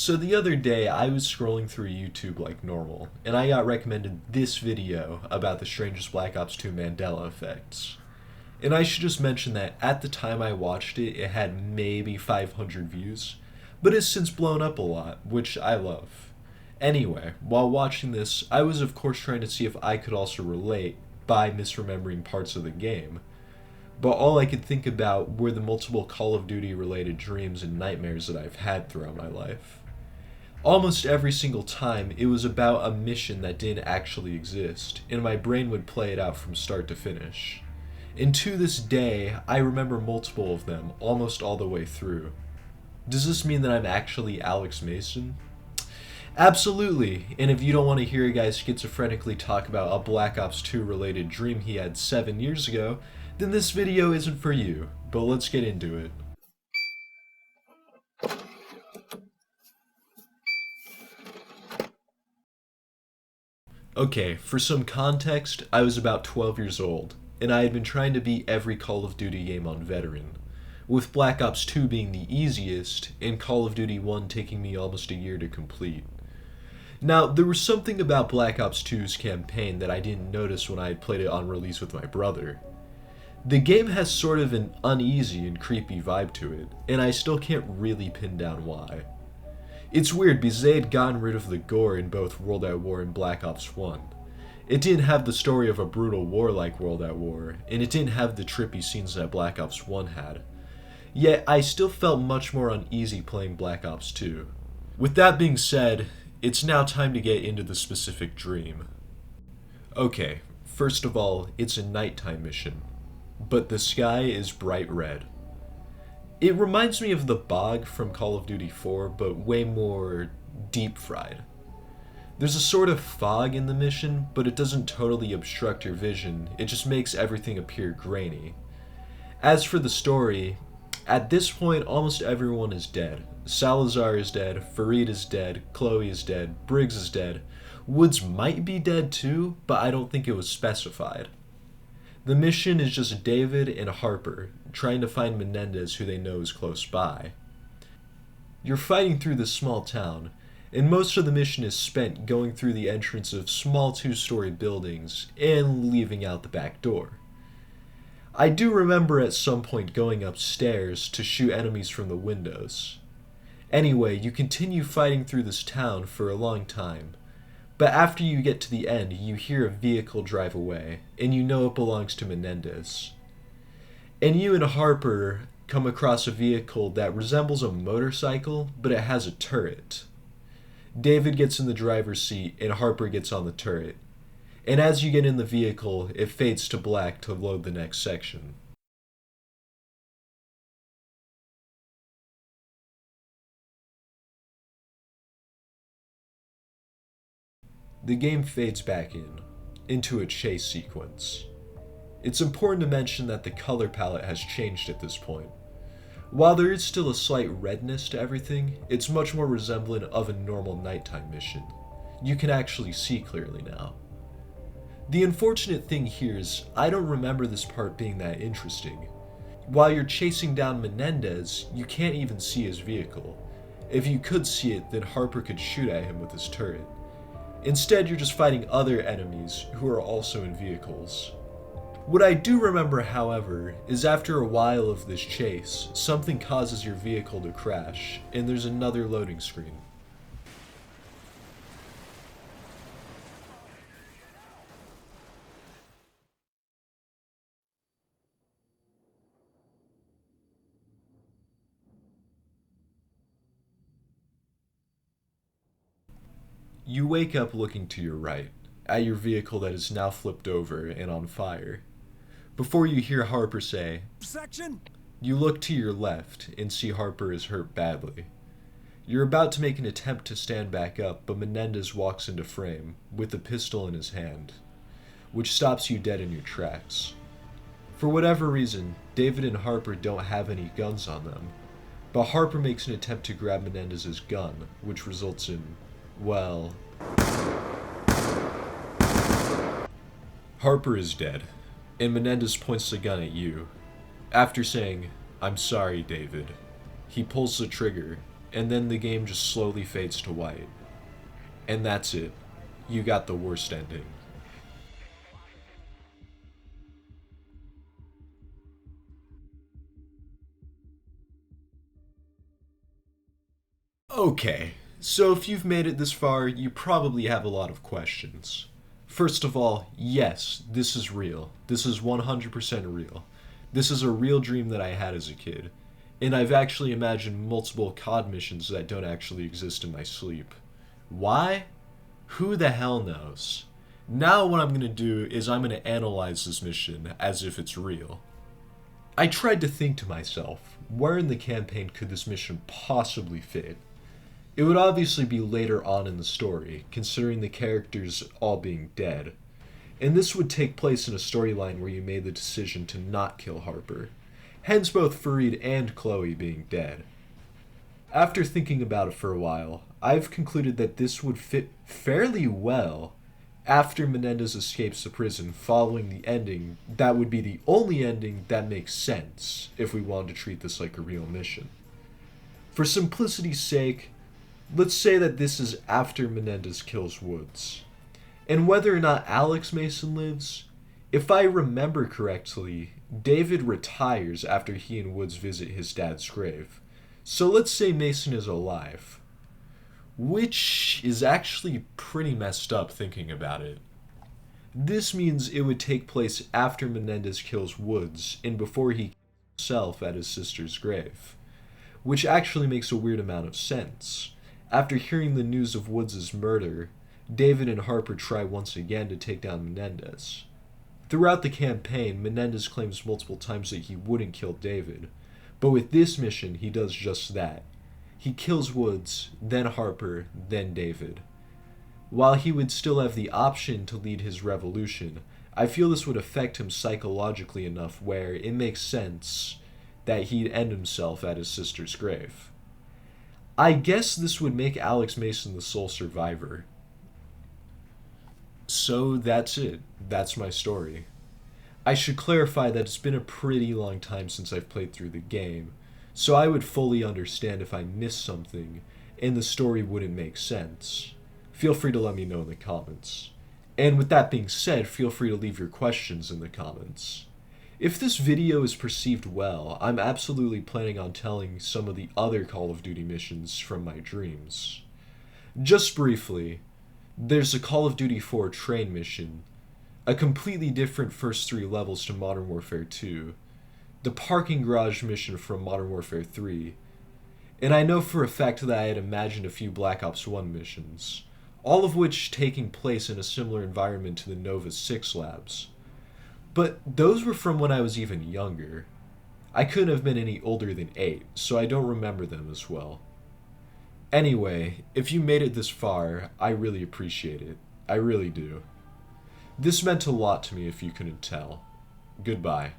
So the other day I was scrolling through YouTube like normal, and I got recommended this video about the strangest Black Ops 2 Mandela effects. And I should just mention that at the time I watched it, it had maybe 500 views, but it's since blown up a lot, which I love. Anyway, while watching this, I was of course trying to see if I could also relate by misremembering parts of the game. But all I could think about were the multiple Call of Duty related dreams and nightmares that I've had throughout my life. Almost every single time, it was about a mission that didn't actually exist, and my brain would play it out from start to finish. And to this day, I remember multiple of them, almost all the way through. Does this mean that I'm actually Alex Mason? Absolutely, and if you don't want to hear a guy schizophrenically talk about a Black Ops 2 related dream he had 7 years ago, then this video isn't for you, but let's get into it. Okay, for some context, I was about 12 years old, and I had been trying to beat every Call of Duty game on Veteran, with Black Ops 2 being the easiest, and Call of Duty 1 taking me almost a year to complete. Now, there was something about Black Ops 2's campaign that I didn't notice when I had played it on release with my brother. The game has sort of an uneasy and creepy vibe to it, and I still can't really pin down why. It's weird because they had gotten rid of the gore in both World at War and Black Ops 1. It didn't have the story of a brutal war like World at War, and it didn't have the trippy scenes that Black Ops 1 had. Yet, I still felt much more uneasy playing Black Ops 2. With that being said, it's now time to get into the specific dream. Okay, first of all, it's a nighttime mission, but the sky is bright red. It reminds me of the bog from Call of Duty 4, but way more deep-fried. There's a sort of fog in the mission, but it doesn't totally obstruct your vision, it just makes everything appear grainy. As for the story, at this point almost everyone is dead. Salazar is dead, Farid is dead, Chloe is dead, Briggs is dead. Woods might be dead too, but I don't think it was specified. The mission is just David and Harper trying to find Menendez, who they know is close by. You're fighting through this small town, and most of the mission is spent going through the entrance of small 2-story buildings and leaving out the back door. I do remember at some point going upstairs to shoot enemies from the windows. Anyway, you continue fighting through this town for a long time. But after you get to the end, you hear a vehicle drive away, and you know it belongs to Menendez. And you and Harper come across a vehicle that resembles a motorcycle, but it has a turret. David gets in the driver's seat, and Harper gets on the turret. And as you get in the vehicle, it fades to black to load the next section. The game fades back into a chase sequence. It's important to mention that the color palette has changed at this point. While there is still a slight redness to everything, it's much more resemblant of a normal nighttime mission. You can actually see clearly now. The unfortunate thing here is, I don't remember this part being that interesting. While you're chasing down Menendez, you can't even see his vehicle. If you could see it, then Harper could shoot at him with his turret. Instead, you're just fighting other enemies who are also in vehicles. What I do remember, however, is after a while of this chase, something causes your vehicle to crash, and there's another loading screen. You wake up looking to your right, at your vehicle that is now flipped over and on fire. Before you hear Harper say, "Section," you look to your left and see Harper is hurt badly. You're about to make an attempt to stand back up, but Menendez walks into frame, with a pistol in his hand, which stops you dead in your tracks. For whatever reason, David and Harper don't have any guns on them, but Harper makes an attempt to grab Menendez's gun, which results in, well, Harper is dead, and Menendez points the gun at you. After saying, "I'm sorry, David," he pulls the trigger, and then the game just slowly fades to white. And that's it. You got the worst ending. Okay, so if you've made it this far, you probably have a lot of questions. First of all, yes, this is real. This is 100% real. This is a real dream that I had as a kid. And I've actually imagined multiple COD missions that don't actually exist in my sleep. Why? Who the hell knows? Now what I'm going to do is I'm going to analyze this mission as if it's real. I tried to think to myself, where in the campaign could this mission possibly fit? It would obviously be later on in the story, considering the characters all being dead. And this would take place in a storyline where you made the decision to not kill Harper, hence both Farid and Chloe being dead. After thinking about it for a while, I've concluded that this would fit fairly well after Menendez escapes the prison following the ending that would be the only ending that makes sense if we wanted to treat this like a real mission. For simplicity's sake, let's say that this is after Menendez kills Woods. And whether or not Alex Mason lives, if I remember correctly, David retires after he and Woods visit his dad's grave. So let's say Mason is alive. Which is actually pretty messed up thinking about it. This means it would take place after Menendez kills Woods and before he kills himself at his sister's grave. Which actually makes a weird amount of sense. After hearing the news of Woods' murder, David and Harper try once again to take down Menendez. Throughout the campaign, Menendez claims multiple times that he wouldn't kill David, but with this mission, he does just that. He kills Woods, then Harper, then David. While he would still have the option to lead his revolution, I feel this would affect him psychologically enough where it makes sense that he'd end himself at his sister's grave. I guess this would make Alex Mason the sole survivor. So that's it. That's my story. I should clarify that it's been a pretty long time since I've played through the game, so I would fully understand if I missed something and the story wouldn't make sense. Feel free to let me know in the comments. And with that being said, feel free to leave your questions in the comments. If this video is perceived well, I'm absolutely planning on telling some of the other Call of Duty missions from my dreams. Just briefly, there's a Call of Duty 4 train mission, a completely different first 3 levels to Modern Warfare 2, the parking garage mission from Modern Warfare 3, and I know for a fact that I had imagined a few Black Ops 1 missions, all of which taking place in a similar environment to the Nova 6 labs. But those were from when I was even younger. I couldn't have been any older than 8, so I don't remember them as well. Anyway, if you made it this far, I really appreciate it. I really do. This meant a lot to me if you couldn't tell. Goodbye.